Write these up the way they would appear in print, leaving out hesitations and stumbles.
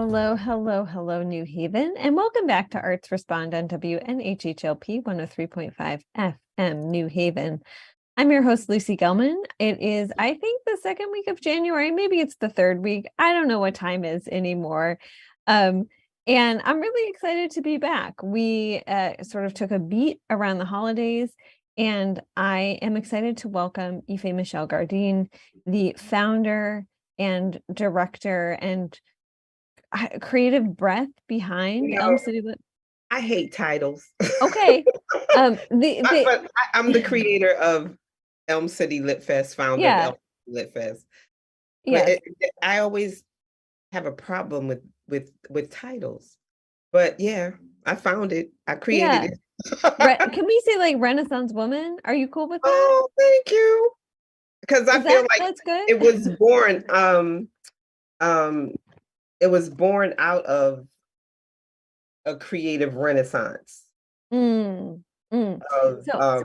Hello, hello, hello, New Haven, and welcome back to Arts Respond on WNHHLP 103.5 FM New Haven. I'm your host, Lucy Gellman. It is, I think, the second week of January. Maybe it's the third week. I don't know what time is anymore. And I'm really excited to be back. We sort of took a beat around the holidays, and I am excited to welcome Ife Michelle Gardine, the founder and director and creative breath behind Elm No, City Lit. I hate titles. Okay. I'm the creator of Elm City Lit Fest, founder of Yeah, Elm City Lit Fest. But yes. I always have a problem with titles. But yeah, I found it. I created Yeah. it. Can we say like Renaissance woman? Are you cool with that? Oh, thank you. Because I Is feel that like that's good? it was born um it was born out of a creative renaissance Mm, mm. of So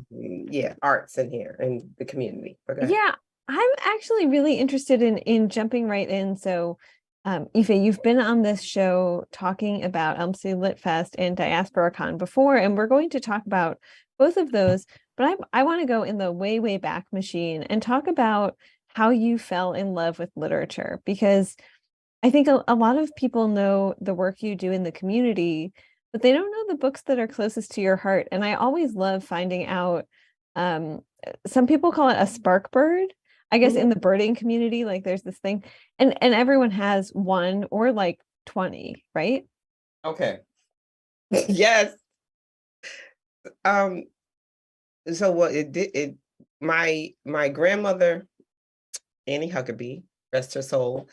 yeah, arts in here in the community. But go ahead. yeah, I'm actually really interested in jumping right in. So Ife, you've been on this show talking about Elm City Lit Fest and Diaspora Con before, and we're going to talk about both of those. But I want to go in the way, way back machine and talk about how you fell in love with literature, because I think a lot of people know the work you do in the community, but they don't know the books that are closest to your heart. And I always love finding out. Some people call it a spark bird. I guess in Mhm. the birding community, like there's this thing, and everyone has one or like 20, right? Okay. Yes. Um, so what it did it my grandmother, Annie Huckabee, rest her soul,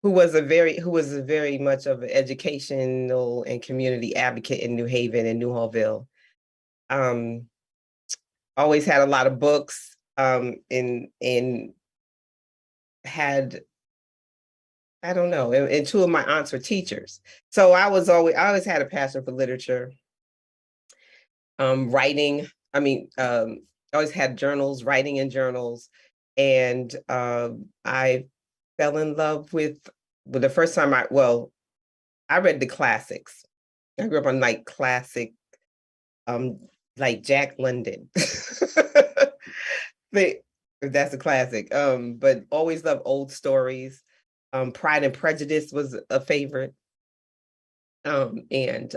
who was a very much of an educational and community advocate in New Haven and New Hallville. Um, always had a lot of books, and had I don't know, and two of my aunts were teachers. So I always had a passion for literature, writing. I mean, I always had journals, writing in journals, and I fell in love with the first time I read the classics. I grew up on like classic, um, like Jack London. They, that's a classic. But always love old stories. Pride and Prejudice was a favorite. And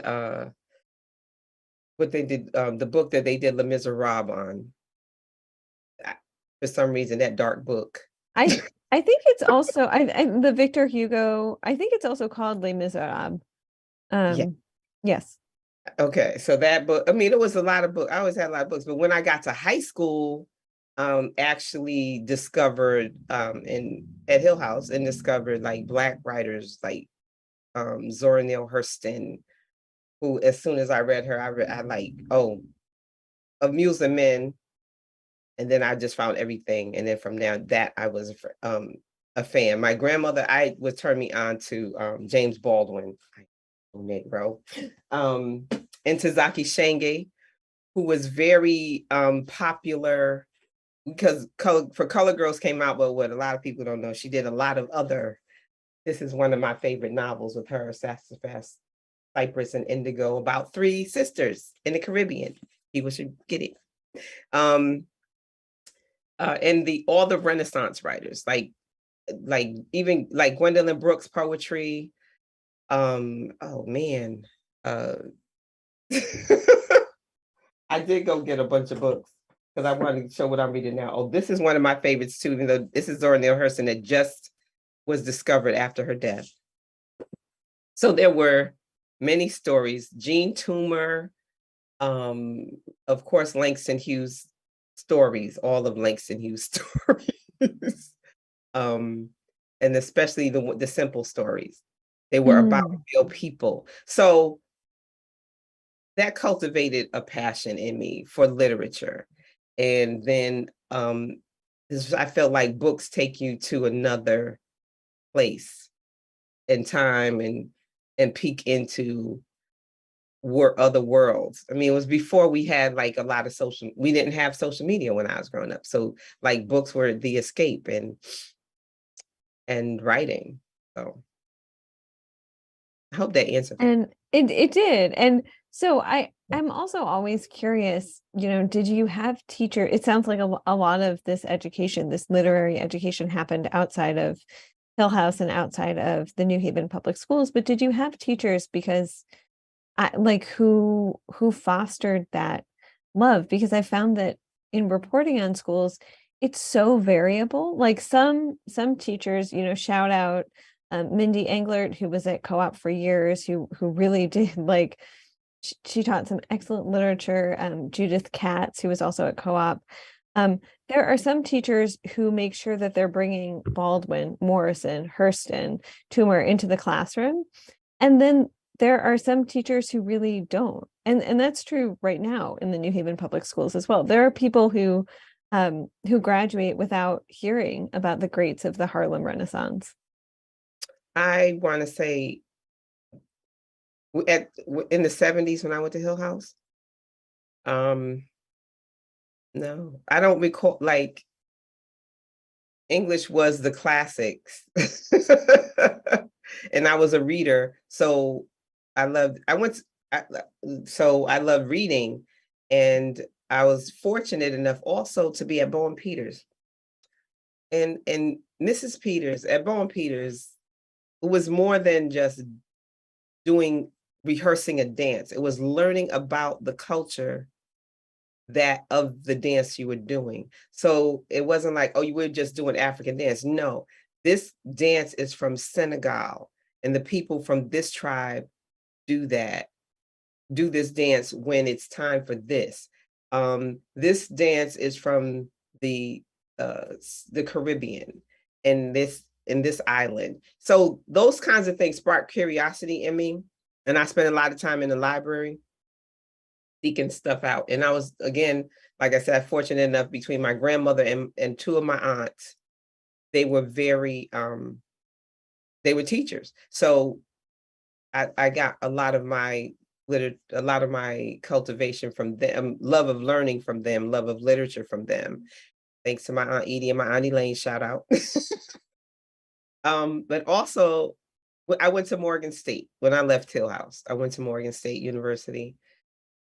what they did, the book that they did Les Miserables on, I- for some reason, that dark book. I I think it's also the Victor Hugo. I think it's also called Les Miserables. Yeah. Um, yes. Okay. So that book, I mean, it was a lot of books. I always had a lot of books, but when I got to high school, actually discovered in at Hill House and discovered like Black writers like Zora Neale Hurston, who as soon as I read her, I like, oh, of Mules and Men, and then I just found everything, and then from there that I was a fan. My grandmother, I would turn me on to James Baldwin, bro, and Tazaki Shenge, who was very popular because Color Girls came out, but what a lot of people don't know, she did a lot of other. This is one of my favorite novels with her, Sassafras, Cypress, and Indigo, about three sisters in the Caribbean. People should get it. Um, and the all the Renaissance writers, like even like Gwendolyn Brooks poetry. Oh man, uh, I did go get a bunch of books because I wanted to show what I'm reading now. Oh, this is one of my favorites too, even though this is Zora Neale Hurston that just was discovered after her death. So there were many stories. Jean Toomer, um, of course, Langston Hughes stories, all of Langston Hughes stories, um, and especially the simple stories. They were about Mm. real people. So that cultivated a passion in me for literature. And then I felt like books take you to another place and time and peek into other worlds. I mean, it was before we had like a lot of we didn't have social media when I was growing up. So like books were the escape and writing. So I hope that answered that. And it did. And so I'm also always curious, did you have teacher? It sounds like a lot of this education, this literary education happened outside of Hill House and outside of the New Haven public schools, but did you have teachers because like who fostered that love? Because I found that in reporting on schools, it's so variable. Like some teachers, shout out Mindy Englert, who was at co-op for years, who really did like she taught some excellent literature. Judith Katz, who was also at co-op. There are some teachers who make sure that they're bringing Baldwin, Morrison, Hurston, Toomer into the classroom. And then there are some teachers who really don't. And that's true right now in the New Haven public schools as well. There are people who graduate without hearing about the greats of the Harlem Renaissance. I want to say in the 70s when I went to Hill House. No, I don't recall, like English was the classics. And I was a reader, so I loved reading, and I was fortunate enough also to be at Bowen Peters. And Mrs. Peters at Bowen Peters, it was more than just rehearsing a dance. It was learning about the culture of the dance you were doing. So it wasn't like, oh, you were just doing African dance. No, this dance is from Senegal, and the people from this tribe do this dance when it's time for this. This dance is from the Caribbean and this island. So those kinds of things spark curiosity in me. And I spent a lot of time in the library seeking stuff out. And I was, again, like I said, fortunate enough between my grandmother and two of my aunts, they were they were teachers. So I got a lot of my cultivation from them, love of learning from them, love of literature from them. Thanks to my Aunt Edie and my Auntie Lane, shout out. But also I went to Morgan State when I left Hill House. I went to Morgan State University,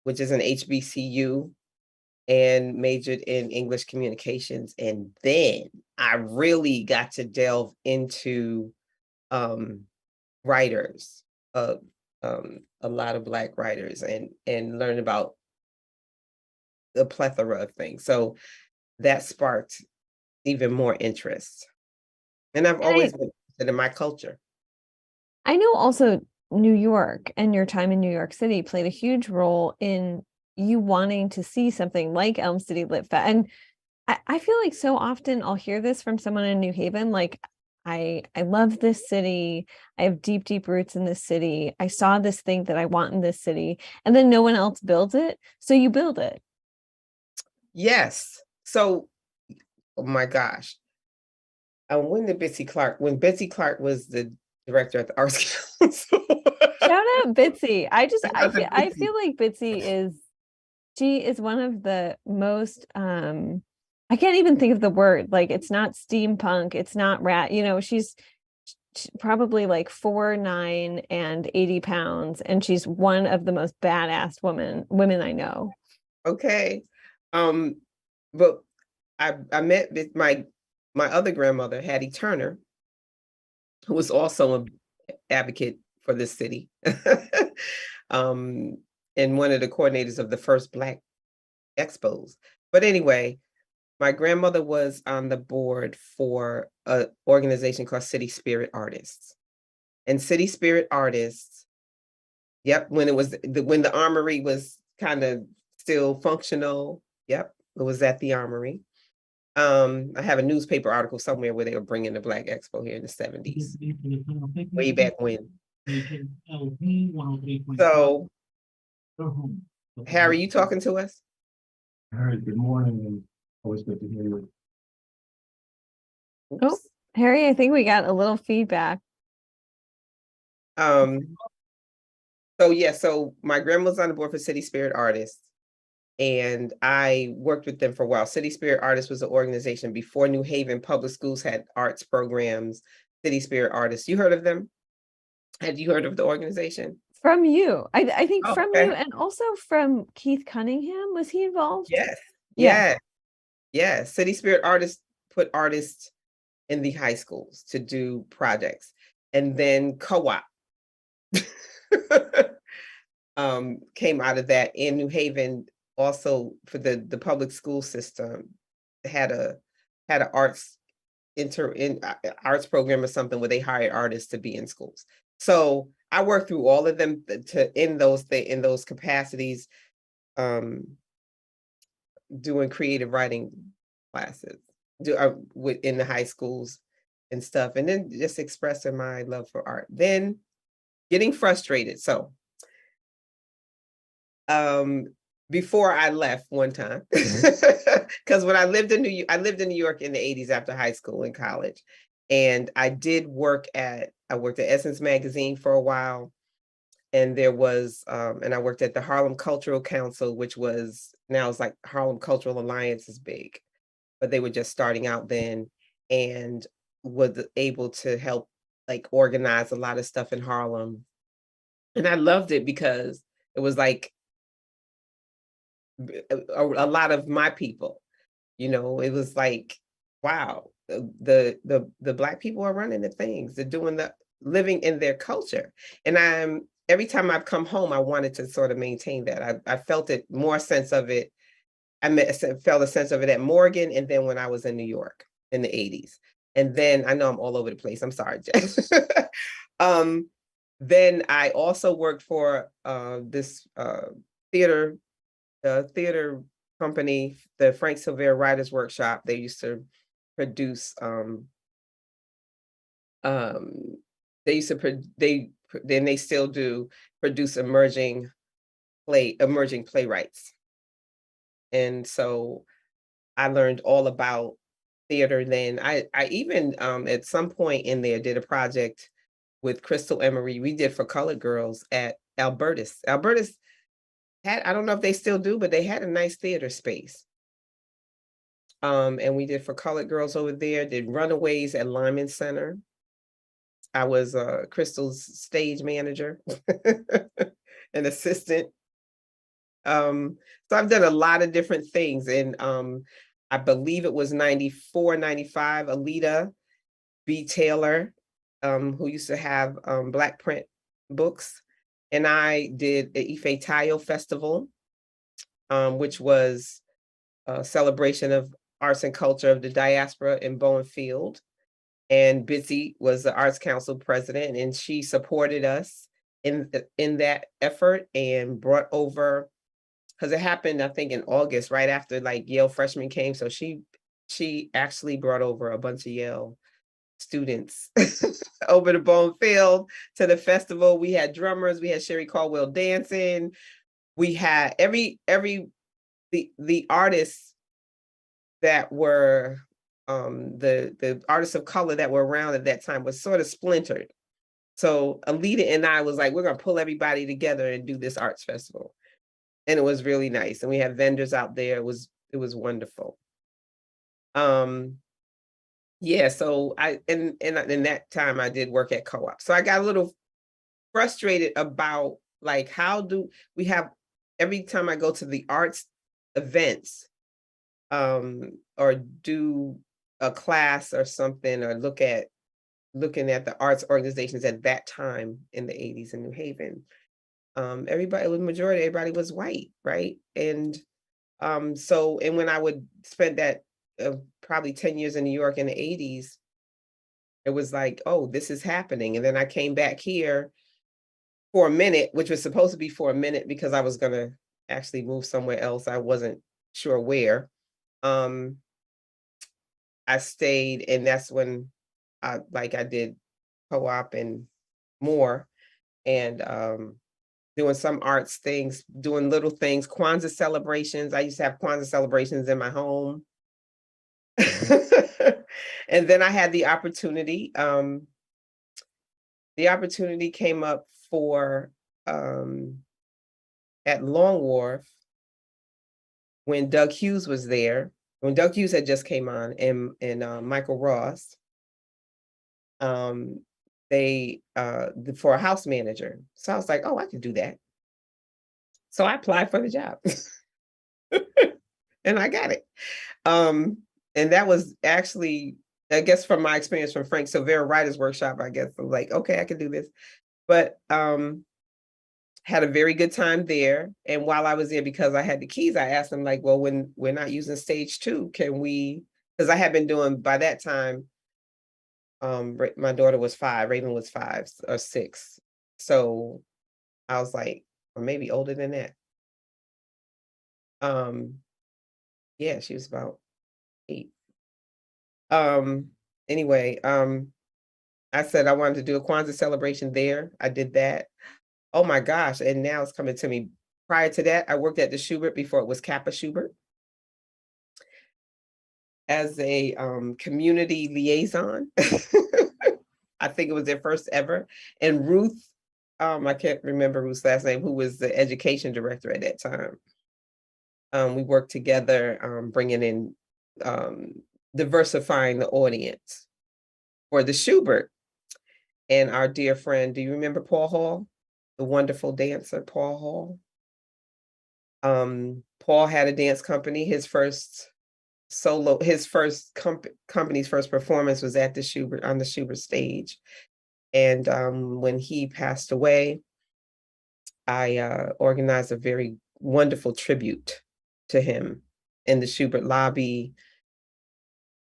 which is an HBCU, and majored in English communications. And then I really got to delve into writers, a lot of Black writers, and learn about the plethora of things. So that sparked even more interest. And I've And always been interested in my culture. I know also New York and your time in New York City played a huge role in you wanting to see something like Elm City Lit Fest. And I feel like so often I'll hear this from someone in New Haven, like, I love this city. I have deep, deep roots in this city. I saw this thing that I want in this city, and then no one else builds it. So you build it. Yes. So, oh my gosh. When Betsy Clark was the director at the Arts Council. Shout out Bitsy. I Bitsy. feel like Bitsy she is one of the most I can't even think of the word. Like, it's not steampunk, it's not she's probably like 4'9" and 80 pounds, and she's one of the most badass women I know. Okay. But I met with my other grandmother, Hattie Turner, who was also an advocate for this city. And one of the coordinators of the first Black expos. But anyway, my grandmother was on the board for an organization called City Spirit Artists. And City Spirit Artists, yep, when the Armory was kind of still functional, yep, it was at the Armory. I have a newspaper article somewhere where they were bringing the Black Expo here in the 70s, way back when. So, Harry, you talking to us? All right, good morning, and always good to hear you. Oh, Harry, I think we got a little feedback. So my grandma's on the board for City Spirit Artists, and I worked with them for a while. City Spirit Artists was an organization before New Haven public schools had arts programs. City Spirit Artists, you heard of them? Had you heard of the organization? From you. I think Oh, from okay. you and also from Keith Cunningham. Was he involved? Yes. Yeah. Yeah. Yeah. City Spirit artists put artists in the high schools to do projects. And then co-op came out of that in New Haven, also for the public school system, had a arts arts program or something where they hired artists to be in schools. So I worked through all of them in those capacities, um, doing creative writing classes, in the high schools and stuff, and then just expressing my love for art. Then getting frustrated. So um before I left one time, because when I lived in I lived in New York in the 80s after high school and college. And I worked at Essence Magazine for a while. And there was and I worked at the Harlem Cultural Council, which was now it's like Harlem Cultural Alliance is big, but they were just starting out then, and was able to help like organize a lot of stuff in Harlem. And I loved it because it was like a lot of my people, it was like, wow, the Black people are running the things, they're doing the living in their culture. And every time I've come home, I wanted to sort of maintain that. I felt it more sense of it. Felt a sense of it at Morgan, and then when I was in New York in the 80s. And then I know I'm all over the place. I'm sorry, Jess. Then I also worked for this theater theater company, the Frank Silvera Writers Workshop. They used to produce um they used to then they still do produce emerging playwrights. And so I learned all about theater then. I even at some point in there did a project with Crystal Emery. We did for Colored Girls at Albertus. Albertus had, I don't know if they still do, but they had a nice theater space. And we did for Colored Girls over there, did Runaways at Lyman Center. I was Crystal's stage manager, an assistant. So I've done a lot of different things. And I believe it was 94, 95, Alita B. Taylor, who used to have Black print books. And I did the Ife Tayo Festival, which was a celebration of arts and culture of the diaspora in Bowen Field. And Bitsy was the Arts Council president, and she supported us in that effort and brought over, because it happened, I think, in August, right after like Yale freshmen came. So she actually brought over a bunch of Yale students over to Bowen Field to the festival. We had drummers, we had Sherry Caldwell dancing, we had the artists that were the artists of color that were around at that time was sort of splintered. So Alita and I was like, we're gonna pull everybody together and do this arts festival. And it was really nice. And we had vendors out there. It was wonderful. Yeah, so in that time I did work at co-op. So I got a little frustrated about like, how do we have, every time I go to the arts events, or do a class or something, or looking at the arts organizations at that time in the 80s in New Haven, everybody was white, right? And so, and when I would spend that probably 10 years in New York in the 80s, it was like, oh, this is happening. And then I came back here for a minute, which was supposed to be for a minute because I was gonna actually move somewhere else. I wasn't sure where. I stayed, and that's when I did co-op and more, and doing some arts things, doing little things, Kwanzaa celebrations. I used to have Kwanzaa celebrations in my home. And then I had the opportunity came up for at Long Wharf when Doug Hughes was there, when Doug Hughes had just came on, and Michael Ross. for a house manager. So I was like, oh, I could do that. So I applied for the job and I got it. And that was actually, I guess from my experience from Frank Silvera Writers Workshop, I guess I'm like, okay, I can do this. But had a very good time there. And while I was there, because I had the keys, I asked them like, well, when we're not using stage 2, can we, because I had been doing by that time, my daughter was 5, Raven was 5 or 6. So I was like, or maybe older than that. Yeah, she was about 8. Anyway, I said I wanted to do a Kwanzaa celebration there. I did that. Oh my gosh. And now it's coming to me. Prior to that, I worked at the Schubert before it was Kappa Schubert as a community liaison. I think it was their first ever. And Ruth, I can't remember Ruth's last name, who was the education director at that time. We worked together, bringing in, diversifying the audience for the Schubert. And our dear friend, do you remember Paul Hall? The wonderful dancer, Paul Hall. Paul had a dance company. His first company's first performance was at the Schubert, on the Schubert stage. And when he passed away, I organized a very wonderful tribute to him in the Schubert lobby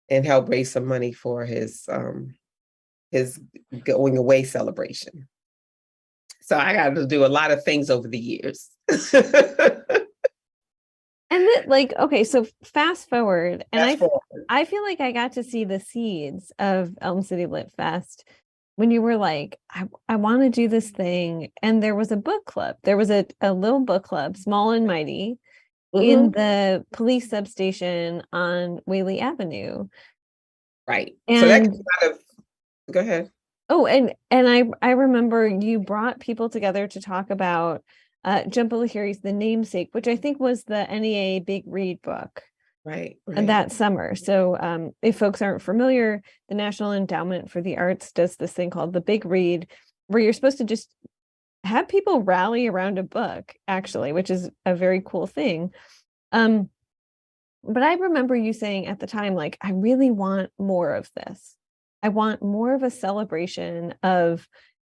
and helped raise some money for his going away celebration. So I got to do a lot of things over the years. And like, okay, so fast forward, and Fast forward. I feel like I got to see the seeds of Elm City Lit Fest when you were like, I want to do this thing. And there was a book club. There was a little book club, small and mighty, in the police substation on Whaley Avenue. Right. And so that kind of, go ahead. Oh, and I remember you brought people together to talk about Jhumpa Lahiri's The Namesake, which I think was the NEA Big Read book. Right. That summer. So if folks aren't familiar, the National Endowment for the Arts does this thing called the Big Read, where you're supposed to just have people rally around a book, actually, which is a very cool thing. But I remember you saying at the time, like, I really want more of this. I want more of a celebration of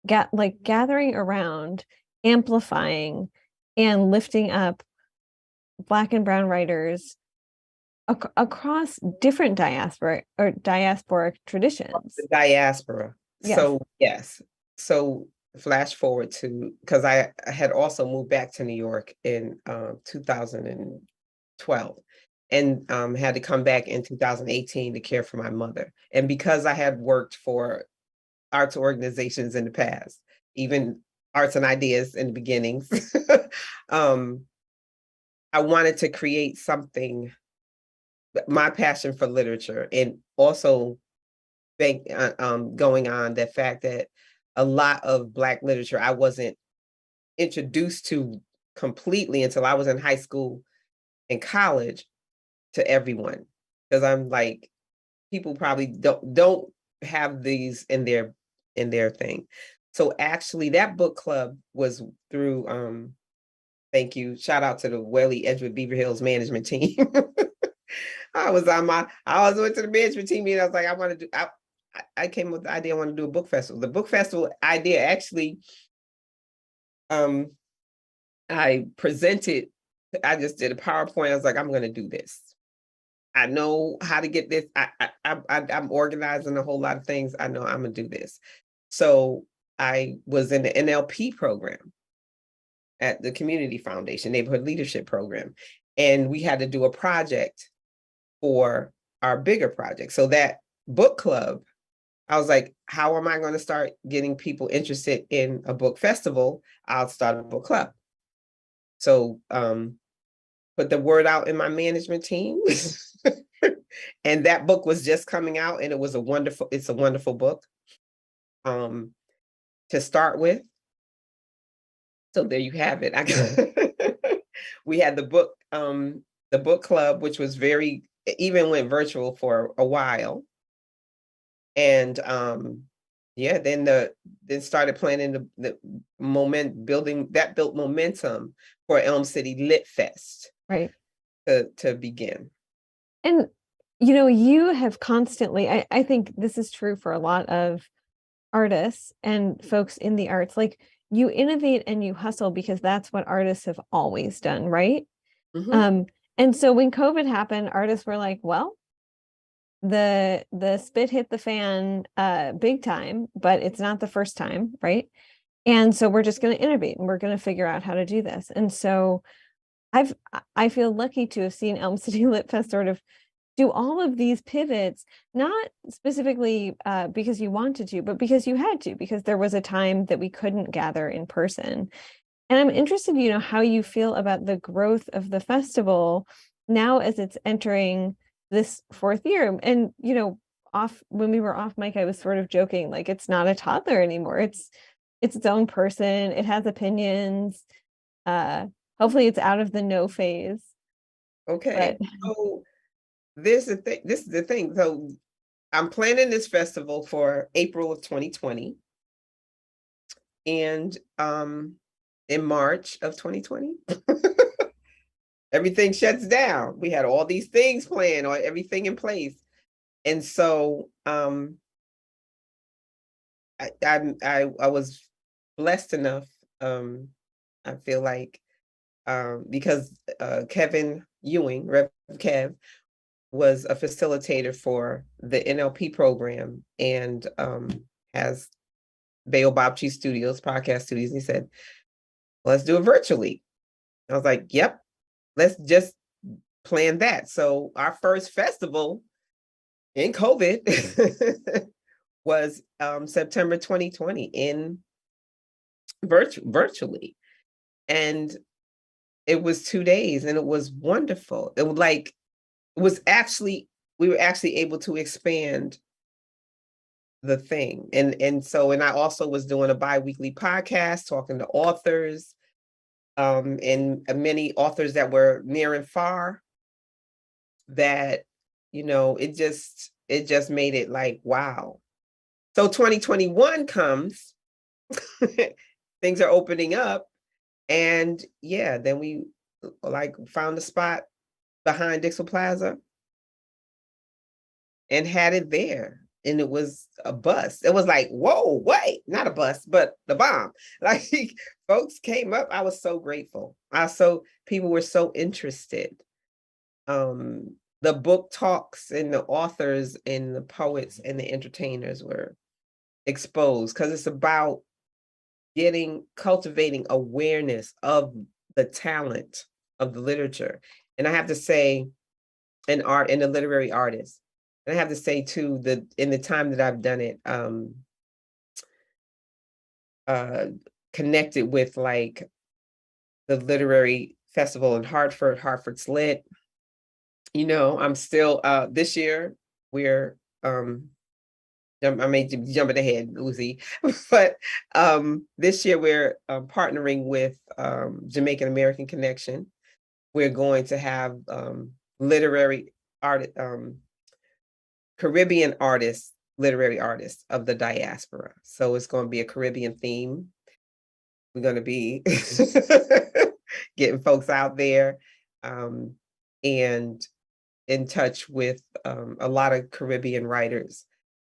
gathering around, amplifying, and lifting up Black and brown writers across different diasporic traditions. The diaspora. Yes. So yes. So flash forward to, because I had also moved back to New York in 2012 and had to come back in 2018 to care for my mother. And because I had worked for arts organizations in the past, even Arts and Ideas in the beginnings, I wanted to create something, my passion for literature, and also going on the fact that a lot of Black literature I wasn't introduced to completely until I was in high school and college to everyone, because I'm like, people probably don't have these in their thing. So actually that book club was through thank you, shout out to the Welly Edgewood Beaver Hills management team. I always went to the management team meeting. I was like, I came with the idea I want to do a book festival. The book festival idea actually, I presented, I just did a PowerPoint. I was like, I'm going to do this. I know how to get this. I'm organizing a whole lot of things. I know I'm going to do this. So I was in the NLP program at the Community Foundation, Neighborhood Leadership Program. And we had to do a project for our bigger project. So that book club, I was like, how am I going to start getting people interested in a book festival? I'll start a book club. So put the word out in my management team. And that book was just coming out, and it's a wonderful book to start with. So there you have it. We had the book club, which was even went virtual for a while. And yeah, then started planning the built momentum for Elm City Lit Fest Right. to begin. And, you have constantly, I think this is true for a lot of artists and folks in the arts, like you innovate and you hustle because that's what artists have always done, right? Mhm. And so when COVID happened, artists were like, well, the spit hit the fan big time, but it's not the first time, right? And so we're just going to innovate and we're going to figure out how to do this. And so I've I feel lucky to have seen Elm City Lit Fest sort of do all of these pivots, not specifically because you wanted to, but because you had to, because there was a time that we couldn't gather in person. And I'm interested, how you feel about the growth of the festival now as it's entering this fourth year. And, off when we were off mic, I was sort of joking, like it's not a toddler anymore. It's its own person. It has opinions. Uh, hopefully it's out of the no phase. Okay. But So this is the thing. So I'm planning this festival for April of 2020. And in March of 2020, everything shuts down. We had all these things planned or everything in place. And so I was blessed enough, I feel like, because Kevin Ewing, Rev Kev, was a facilitator for the NLP program and has Baobab Studios, podcast studios. And he said, let's do it virtually. I was like, yep, let's just plan that. So our first festival in COVID was September 2020 in virtually. And it was 2 days and it was wonderful. It was actually, we were actually able to expand the thing. And I also was doing a bi-weekly podcast, talking to authors, and many authors that were near and far that, it just made it like, wow. So 2021 comes, things are opening up. And yeah, then we like found a spot behind Dixon Plaza and had it there. And it was a bus. It was like, whoa, wait, not a bus, but the bomb. Like folks came up. I was so grateful. People were so interested. The book talks and the authors and the poets and the entertainers were exposed because it's about cultivating awareness of the talent of the literature. And I have to say, an art and a literary artist. And I have to say too, that in the time that I've done it, connected with like the literary festival in Hartford's Lit. I'm still this year we're I may be jumping ahead, Lucy, but this year we're partnering with Jamaican American Connection. We're going to have literary art, Caribbean artists, literary artists of the diaspora. So it's going to be a Caribbean theme. We're going to be getting folks out there and in touch with a lot of Caribbean writers.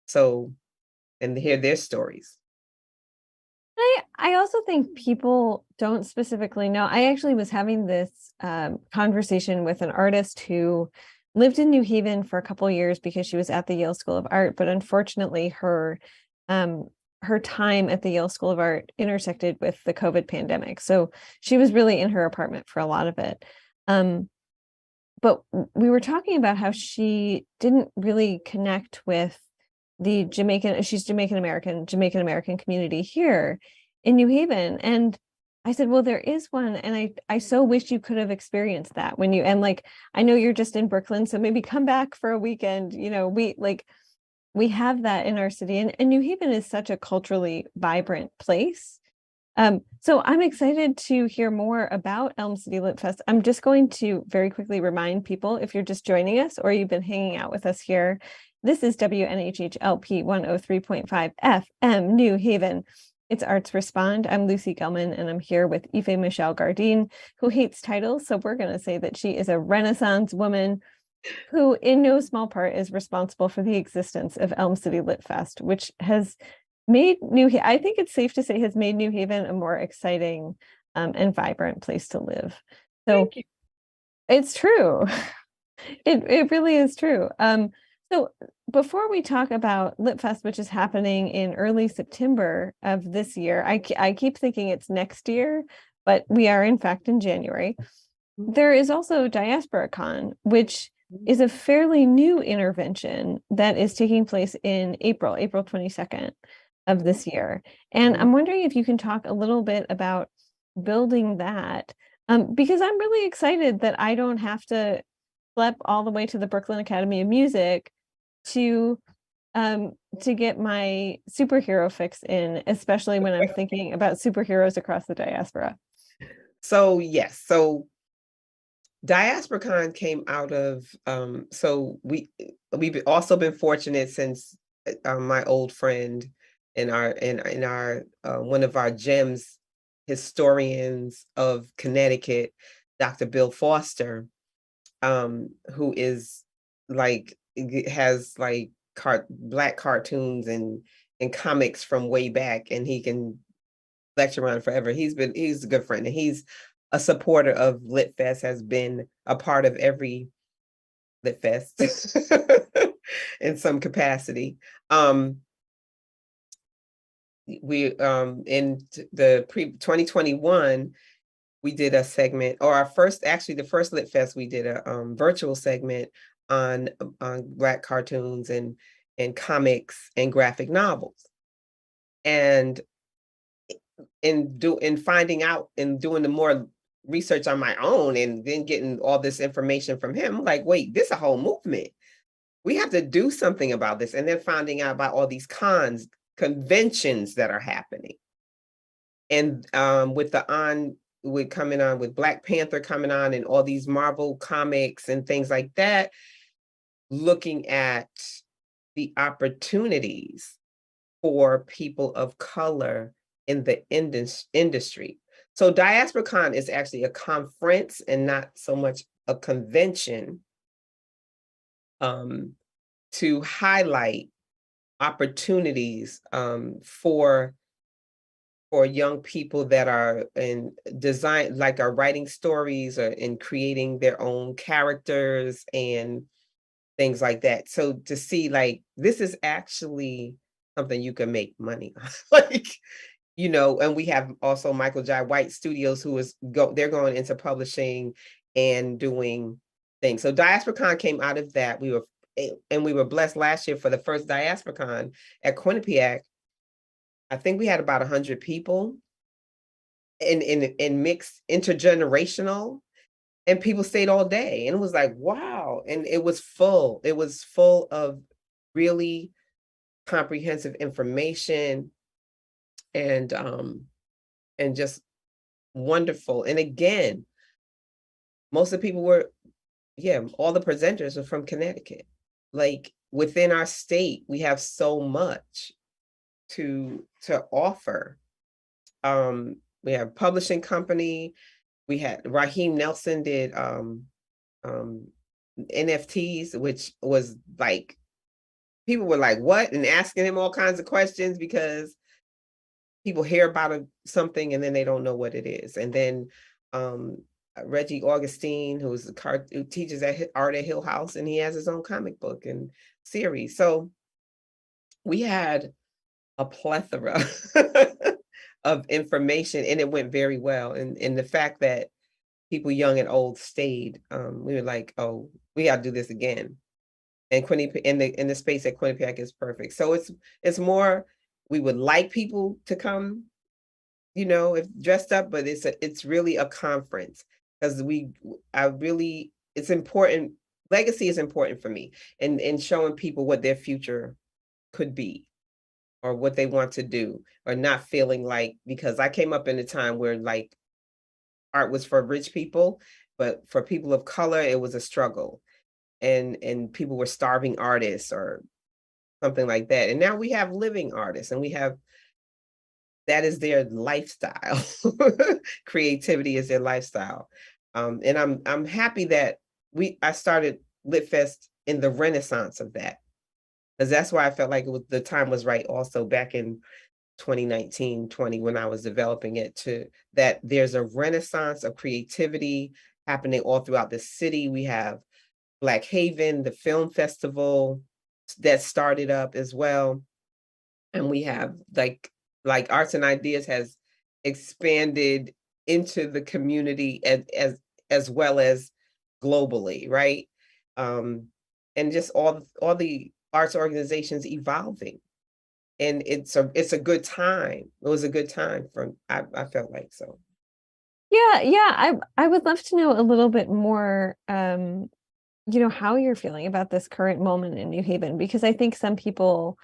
So, and hear their stories. I also think people don't specifically know. I actually was having this conversation with an artist who lived in New Haven for a couple of years because she was at the Yale School of Art, but unfortunately her time at the Yale School of Art intersected with the COVID pandemic. So she was really in her apartment for a lot of it. But we were talking about how she didn't really connect with the she's Jamaican American community here in New Haven. And I said, well, there is one. And I so wish you could have experienced that and like, I know you're just in Brooklyn, so maybe come back for a weekend. We have that in our city, and New Haven is such a culturally vibrant place. So I'm excited to hear more about Elm City Lit Fest. I'm just going to very quickly remind people, if you're just joining us or you've been hanging out with us here This is WNHHLP 103.5 FM New Haven. It's Arts Respond. I'm Lucy Gellman, and I'm here with Ife Michelle Gardine, who hates titles. So we're going to say that she is a Renaissance woman who, in no small part, is responsible for the existence of Elm City Lit Fest, which has made I think it's safe to say, has made New Haven a more exciting and vibrant place to live. So it's true. It really is true. So before we talk about Lit Fest, which is happening in early September of this year, I keep thinking it's next year, but we are in fact in January. There is also Diaspora Con, which is a fairly new intervention that is taking place in April 22nd of this year. And I'm wondering if you can talk a little bit about building that, because I'm really excited that I don't have to schlep all the way to the Brooklyn Academy of Music to get my superhero fix in, especially when I'm thinking about superheroes across the diaspora. So yes, so DiasporaCon came out of so we've also been fortunate since my old friend and our one of our gems historians of Connecticut, Dr. Bill Foster, who is like has like black cartoons and comics from way back, and he can lecture on forever. He's a good friend, and he's a supporter of Lit Fest, has been a part of every Lit Fest in some capacity. We in the 2021, we did a segment, or the first Lit Fest, we did a virtual segment on Black cartoons and comics and graphic novels. And in finding out and doing the more research on my own, and then getting all this information from him, I'm like, wait, this is a whole movement. We have to do something about this. And then finding out about all these conventions that are happening. And with coming on with Black Panther coming on and all these Marvel comics and things like that, looking at the opportunities for people of color in the industry. So DiasporaCon is actually a conference and not so much a convention, to highlight opportunities for young people that are in design, like are writing stories or in creating their own characters and things like that. So to see like, this is actually something you can make money on. Like, and we have also Michael Jai White Studios, they're going into publishing and doing things. So DiasporaCon came out of that. We were blessed last year for the first DiasporaCon at Quinnipiac. I think we had about 100 people in mixed intergenerational, and people stayed all day, and it was like, wow. And it was full of really comprehensive information and just wonderful. And again, most of the people all the presenters are from Connecticut. Like, within our state, we have so much to offer. We have publishing company. We had Raheem Nelson did NFTs, which was like, people were like, what? And asking him all kinds of questions, because people hear about something and then they don't know what it is. And then Reggie Augustine, who teaches art at Hill House, and he has his own comic book and series. So we had a plethora of information, and it went very well. And the fact that people young and old stayed, we were like, oh, we got to do this again. And in the space at Quinnipiac is perfect. So it's more, we would like people to come, if dressed up, but it's really a conference, because it's important. Legacy is important for me, and showing people what their future could be, or what they want to do, or not feeling like, because I came up in a time where like art was for rich people, but for people of color, it was a struggle. And people were starving artists, or something like that. And now we have living artists, and we have, that is their lifestyle. Creativity is their lifestyle. And I'm happy that I started Lit Fest in the renaissance of that, because that's why I felt like the time was right also back in 2019, 20, when I was developing it, to that there's a renaissance of creativity happening all throughout the city. We have Black Haven, the film festival that started up as well. And we have like Arts and Ideas has expanded into the community as well as globally, right? And just all the arts organizations evolving. And it's a good time. It was a good time I felt like. So Yeah, I would love to know a little bit more, how you're feeling about this current moment in New Haven, because I think some people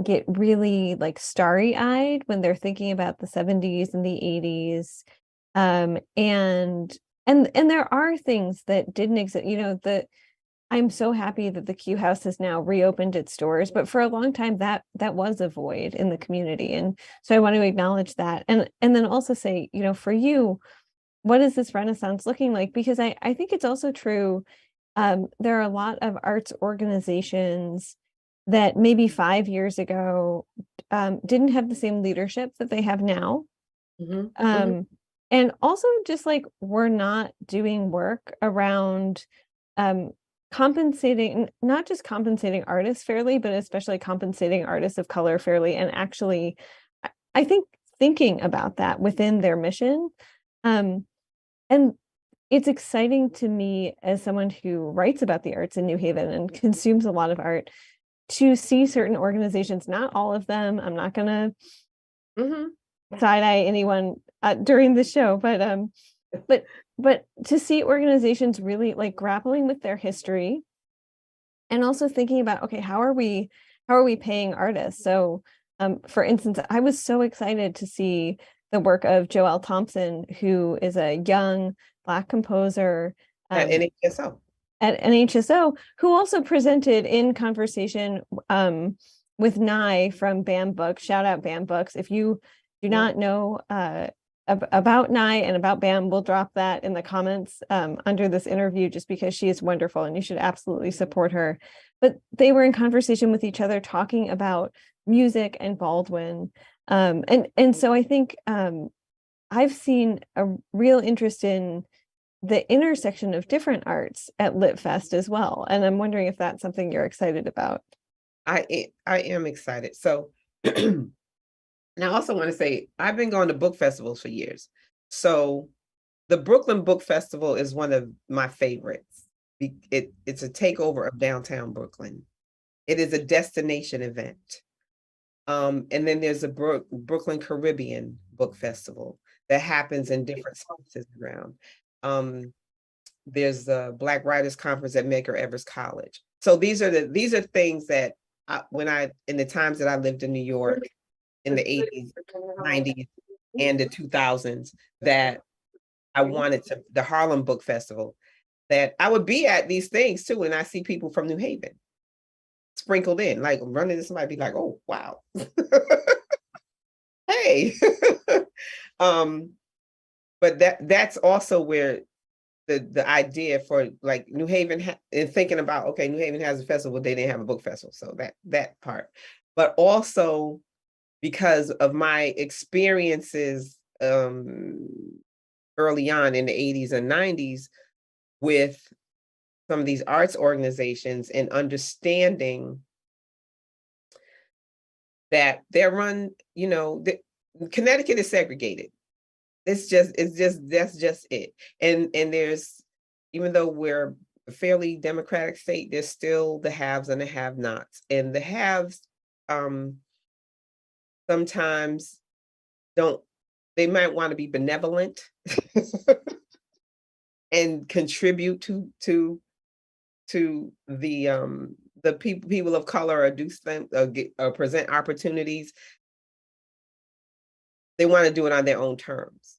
get really like starry-eyed when they're thinking about the 70s and the 80s. And there are things that didn't exist, I'm so happy that the Q House has now reopened its doors, but for a long time that was a void in the community. And so I want to acknowledge that. And then also say, for you, what is this Renaissance looking like? Because I think it's also true. There are a lot of arts organizations that maybe 5 years ago didn't have the same leadership that they have now. And also just like we're not doing work around compensating, not just compensating artists fairly, but especially compensating artists of color fairly. And actually, I think thinking about that within their mission. And it's exciting to me as someone who writes about the arts in New Haven and consumes a lot of art, to see certain organizations, not all of them. I'm not going to side-eye anyone during the show, but to see organizations really like grappling with their history, and also thinking about, okay, how are we paying artists? So for instance, I was so excited to see the work of Joelle Thompson, who is a young Black composer at NHSO, who also presented in conversation with Nye from BAM Books. Shout out BAM Books. If you do not know about Nye and about BAM, we'll drop that in the comments under this interview, just because she is wonderful and you should absolutely support her. But they were in conversation with each other, talking about music and Baldwin. And so I think I've seen a real interest in the intersection of different arts at Lit Fest as well. And I'm wondering if that's something you're excited about. I am excited. So and I also want to say, I've been going to book festivals for years. So the Brooklyn Book Festival is one of my favorites. It's a takeover of downtown Brooklyn. It is a destination event. And then there's a Brooklyn Caribbean Book Festival that happens in different spaces around. There's the Black Writers Conference at Medgar Evers College. So these are things that in the times that I lived in New York in the 80s, 90s, and the 2000s, that I wanted to, the Harlem Book Festival, that I would be at these things too, and I see people from New Haven sprinkled in, like running into somebody, be like, oh wow. Hey. But that's also where the idea for like New Haven and thinking about, okay, New Haven has a festival, they didn't have a book festival. So that part, but also because of my experiences early on in the 80s and 90s with some of these arts organizations, and understanding that they're run, Connecticut is segregated. That's just it. And there's, even though we're a fairly democratic state, there's still the haves and the have-nots. And the haves sometimes they might want to be benevolent and contribute to the people of color, or do them or present opportunities. They want to do it on their own terms.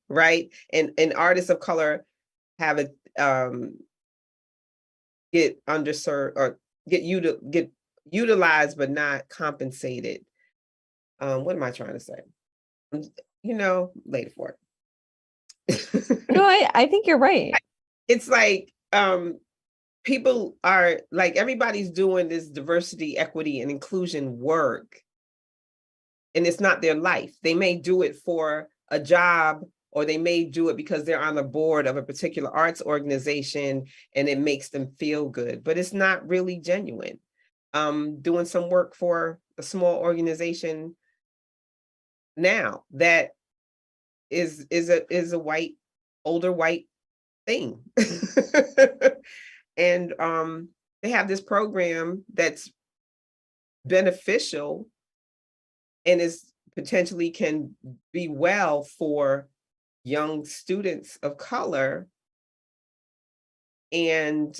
Right? And artists of color have a get underserved, or get utilized but not compensated. What am I trying to say? Later for it. No, I think you're right. It's like people are like, everybody's doing this diversity, equity, and inclusion work, and it's not their life. They may do it for a job, or they may do it because they're on the board of a particular arts organization and it makes them feel good, but it's not really genuine. Doing some work for a small organization now that is a older white thing. And they have this program that's beneficial and is potentially can be well for young students of color, and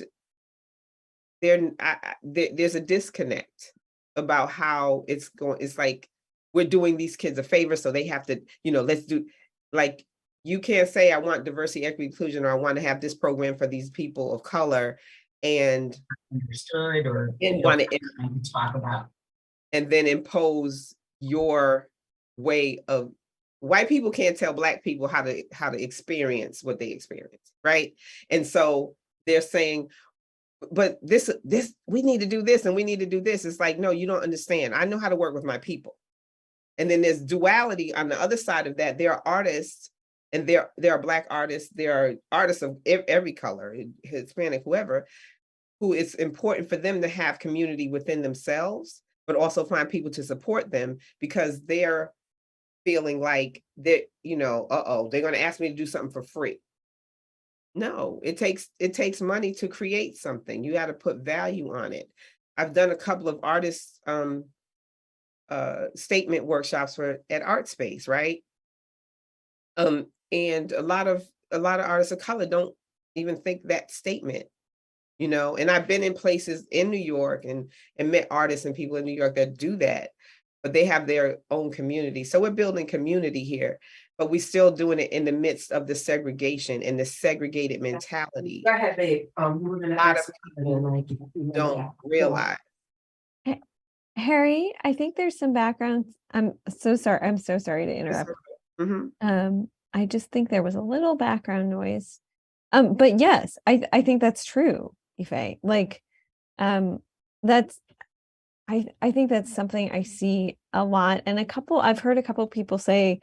there's a disconnect about how it's going. It's like we're doing these kids a favor, so they have to, let's do, like, you can't say I want diversity, equity, inclusion, or I want to have this program for these people of color, and understood or want to talk about, and then impose your way of. White people can't tell Black people how to experience what they experience, right? And so they're saying, but this we need to do this and we need to do this. It's like, no, you don't understand. I know how to work with my people. And then there's duality on the other side of that. There are artists, and there are Black artists, there are artists of every color, Hispanic, whoever, who it's important for them to have community within themselves, but also find people to support them, because they're feeling like they're, they're going to ask me to do something for free. No, it takes money to create something. You got to put value on it. I've done a couple of artists statement workshops at Art Space, right? And a lot of artists of color don't even think that statement, and I've been in places in New York and met artists and people in New York that do that, but they have their own community. So we're building community here, but we're still doing it in the midst of the segregation and the segregated mentality. Go ahead, babe. A lot of people don't realize. Harry, I think there's some background. I'm so sorry to interrupt. Mm-hmm. I just think there was a little background noise. But yes, I think that's true, Ife. Like, that's I think that's something I see a lot. And I've heard a couple people say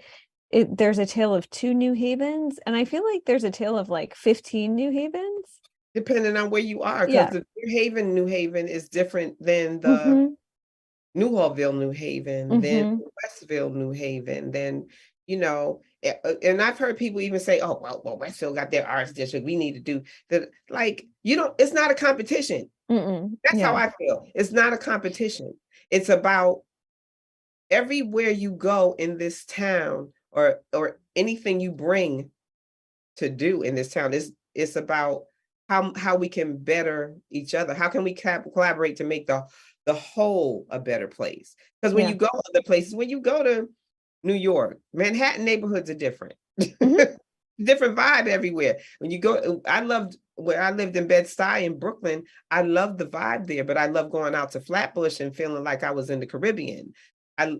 there's a tale of 2 New Havens, and I feel like there's a tale of like 15 New Havens. Depending on where you are, because the New Haven is different than the Mm-hmm. Newhallville, New Haven, then Westville, New Haven, then, and I've heard people even say, oh, well, Westville got their arts district, we need to do that. Like, it's not a competition. That's how I feel. It's not a competition. It's about everywhere you go in this town, or anything you bring to do in this town, it's about how we can better each other. How can we collaborate to make the whole a better place? Because when you go other places, when you go to New York, Manhattan neighborhoods are different. Different vibe everywhere. When you go, where I lived in Bed-Stuy in Brooklyn, I loved the vibe there, but I love going out to Flatbush and feeling like I was in the Caribbean. I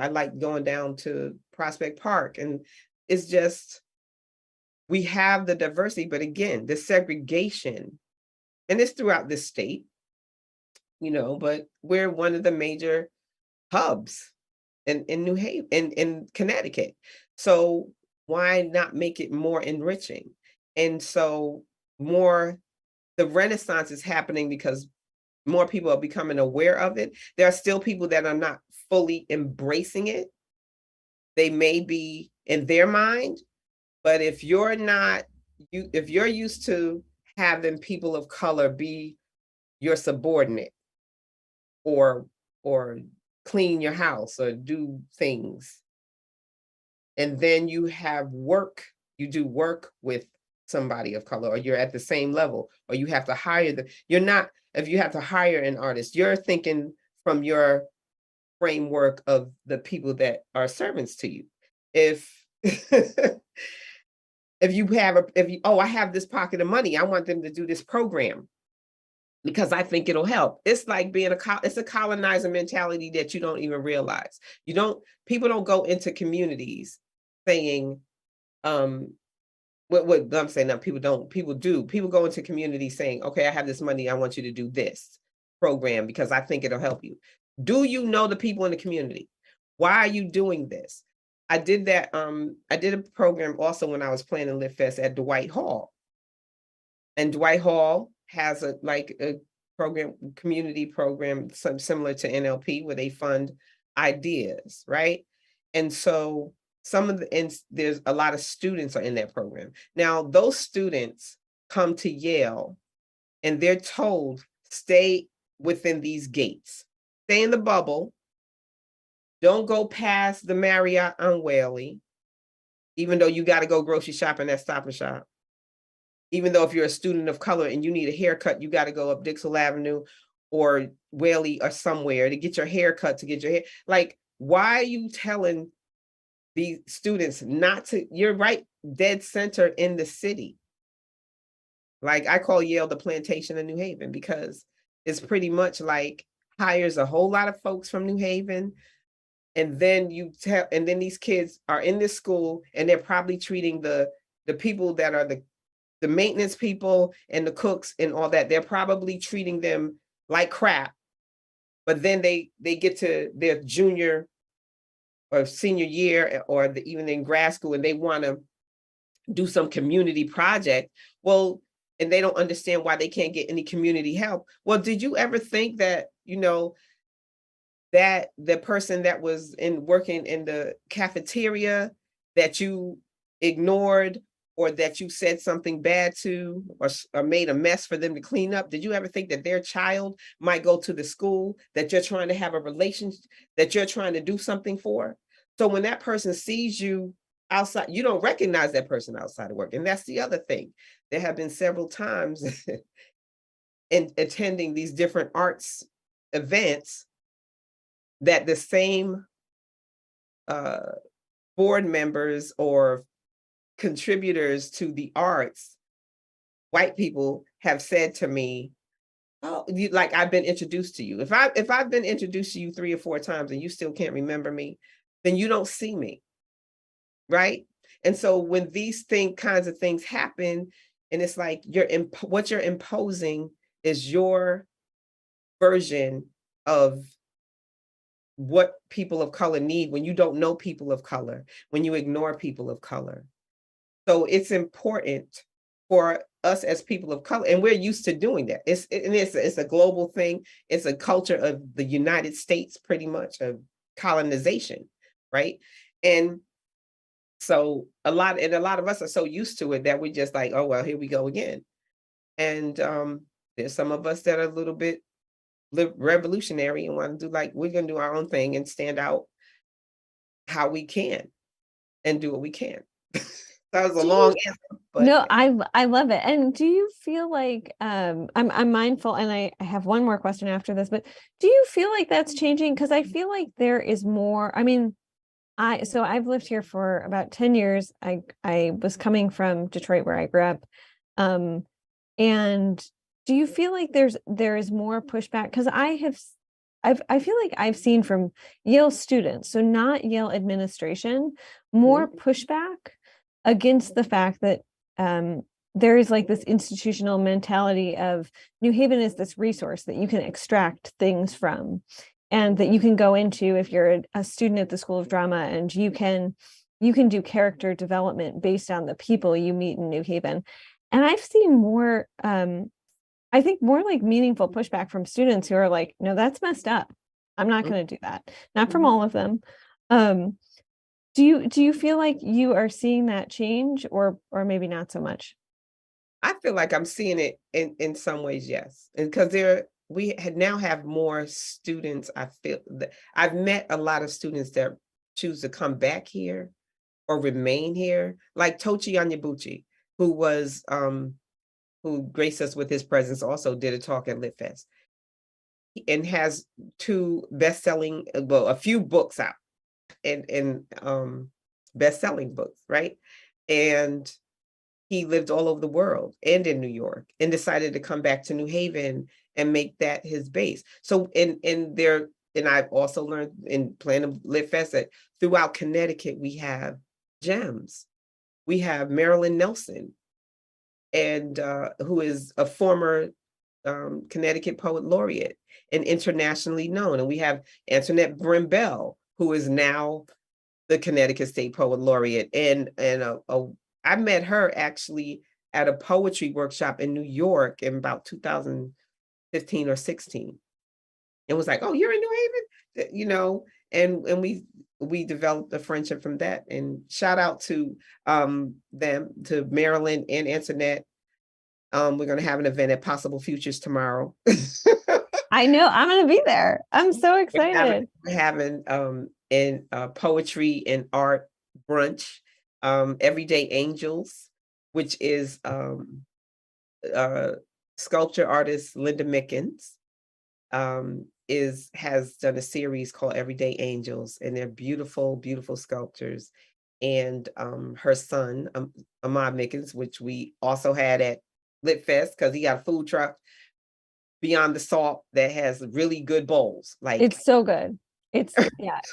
like going down to Prospect Park, and it's just, we have the diversity, but again, the segregation, and it's throughout this state, but we're one of the major hubs in New Haven, in Connecticut. So why not make it more enriching? And so the Renaissance is happening because more people are becoming aware of it. There are still people that are not fully embracing it. They may be in their mind, but if you're used to having people of color be your subordinate, or clean your house or do things, and then you do work with somebody of color, or you're at the same level, or you have to hire if you have to hire an artist, you're thinking from your framework of the people that are servants to you. If I have this pocket of money, I want them to do this program. because I think it'll help. It's like being it's a colonizer mentality that you don't even realize. People don't go into communities saying, what I'm saying now, people do. People go into communities saying, okay, I have this money, I want you to do this program because I think it'll help you. Do you know the people in the community? Why are you doing this? I did that. I did a program also when I was planning Lit Fest at Dwight Hall. And Dwight Hall has a program, community program, some similar to NLP, where they fund ideas, right? And so there's a lot of students are in that program. Now, those students come to Yale and they're told, stay within these gates, stay in the bubble, don't go past the Marriott on Whaley, even though you got to go grocery shopping at Stop and Shop. Even though if you're a student of color and you need a haircut, you got to go up Dixell Avenue or Whaley or somewhere to get your hair cut, to get your hair. Like, why are you telling these students not to? You're right dead center in the city. Like, I call Yale the plantation of New Haven, because it's pretty much like hires a whole lot of folks from New Haven. And then these kids are in this school and they're probably treating the people that are the maintenance people and the cooks and all that, they're probably treating them like crap. But then they get to their junior or senior year, or even in grad school, and they want to do some community project. Well, and they don't understand why they can't get any community help. Well, did you ever think that, that the person that was working in the cafeteria that you ignored, or that you said something bad to, or made a mess for them to clean up, did you ever think that their child might go to the school that you're trying to have a relationship, that you're trying to do something for? So when that person sees you outside, you don't recognize that person outside of work. And that's the other thing. There have been several times in attending these different arts events that the same board members or contributors to the arts, white people, have said to me, oh, like, I've been introduced to you. If I've been introduced to you 3 or 4 times and you still can't remember me, then you don't see me, right? And so when these kinds of things happen, and it's like what you're imposing is your version of what people of color need, when you don't know people of color, when you ignore people of color. So it's important for us as people of color, and we're used to doing that. It's a global thing. It's a culture of the United States, pretty much, of colonization, right? And so a lot of us are so used to it that we just like, oh, well, here we go again. And there's some of us that are a little bit revolutionary and want to do, like, we're going to do our own thing and stand out how we can and do what we can. That was a long answer. But no, I love it. And do you feel like I'm mindful, and I have one more question after this, but do you feel like that's changing? Because I feel like there is more. I mean, I've lived here for about 10 years. I was coming from Detroit, where I grew up. And do you feel like there is more pushback? Because I feel like I've seen from Yale students, so not Yale administration, more pushback against the fact that there is like this institutional mentality of New Haven is this resource that you can extract things from, and that you can go into if you're a student at the School of Drama, and you can do character development based on the people you meet in New Haven. And I've seen more, I think, more like meaningful pushback from students who are like, no, that's messed up. I'm not going to do that. Not from all of them. Do you feel like you are seeing that change, or maybe not so much? I feel like I'm seeing it in some ways, yes. And because we now have more students. I feel that I've met a lot of students that choose to come back here or remain here, like Tochi Onyebuchi, who graced us with his presence, also did a talk at Lit Fest, and has 2 best-selling, a few books out, and best-selling books, right? And he lived all over the world and in New York, and decided to come back to New Haven and make that his base. So and I've also learned in Plan Lit Fest that throughout Connecticut, we have gems. We have Marilyn Nelson, and who is a former Connecticut Poet Laureate and internationally known. And we have Antoinette Brimbell, who is now the Connecticut State Poet Laureate. And I met her actually at a poetry workshop in New York in about 2015 or 16. And was like, oh, you're in New Haven, and we developed a friendship from that. And shout out to them, to Marilyn and Antoinette. We're going to have an event at Possible Futures tomorrow. I know, I'm going to be there. I'm so excited. We're having poetry and art brunch, Everyday Angels, which is sculpture artist Linda Mickens, has done a series called Everyday Angels, and they're beautiful, beautiful sculptures. And her son, Ahmad Mickens, which we also had at Lit Fest, because he got a food truck Beyond the Salt that has really good bowls. Like, it's so good. It's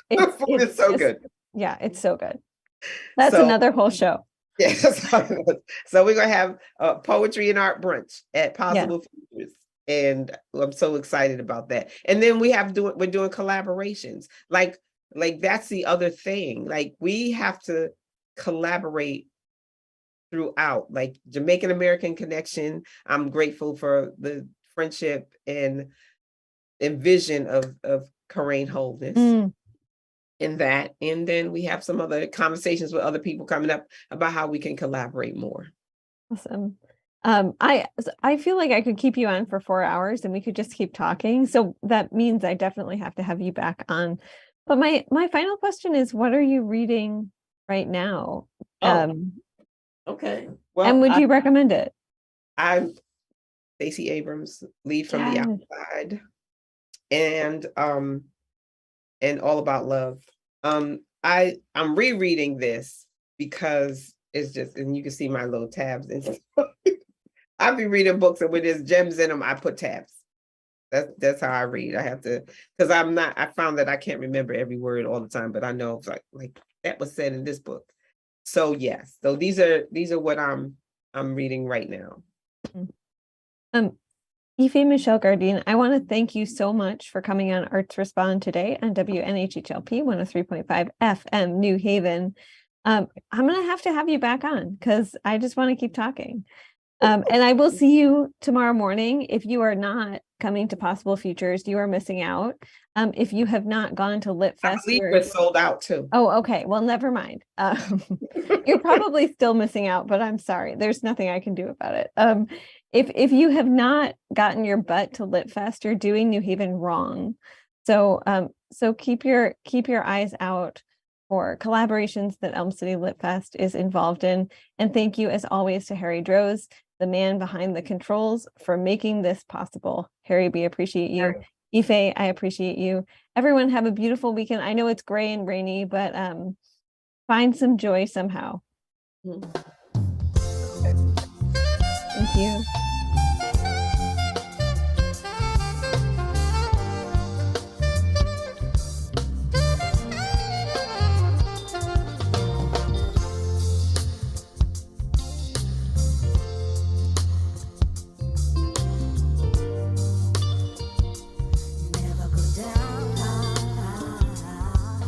it's so good. Yeah, it's so good. That's So, another whole show. Yeah. So we're gonna have a poetry and art brunch at Possible Futures. And I'm so excited about that. And then we're doing collaborations. Like that's the other thing. Like, we have to collaborate throughout, like Jamaican American Connection. I'm grateful for the friendship and vision of Coraine Wholeness in that. And then we have some other conversations with other people coming up about how we can collaborate more. Awesome. I feel like I could keep you on for 4 hours and we could just keep talking. So that means I definitely have to have you back on. But my final question is, what are you reading right now? Okay. Well, and would you recommend it? I'm Stacey Abrams, Lead from the Outside, and All About Love. I'm rereading this because it's just, and you can see my little tabs. And I'll be reading books, and when there's gems in them, I put tabs. That's how I read. I have to, because I found that I can't remember every word all the time, but I know it's like that was said in this book. So yes, so these are what I'm reading right now. Ife Michelle Gardine, I want to thank you so much for coming on Arts Respond today on WNHHLP 103.5 FM New Haven. I'm going to have you back on because I just want to keep talking. And I will see you tomorrow morning. If you are not coming to Possible Futures, you are missing out. If you have not gone to Lit Fest, I believe we're sold out too. Oh, okay. Well, never mind. You're probably still missing out, but I'm sorry. There's nothing I can do about it. If you have not gotten your butt to Lit Fest, you're doing New Haven wrong. So keep your eyes out for collaborations that Elm City Lit Fest is involved in. And thank you, as always, to Harry Droz, the man behind the controls, for making this possible. Harry, we appreciate you. Ife, I appreciate you. Everyone have a beautiful weekend. I know it's gray and rainy, but find some joy somehow. Thank you.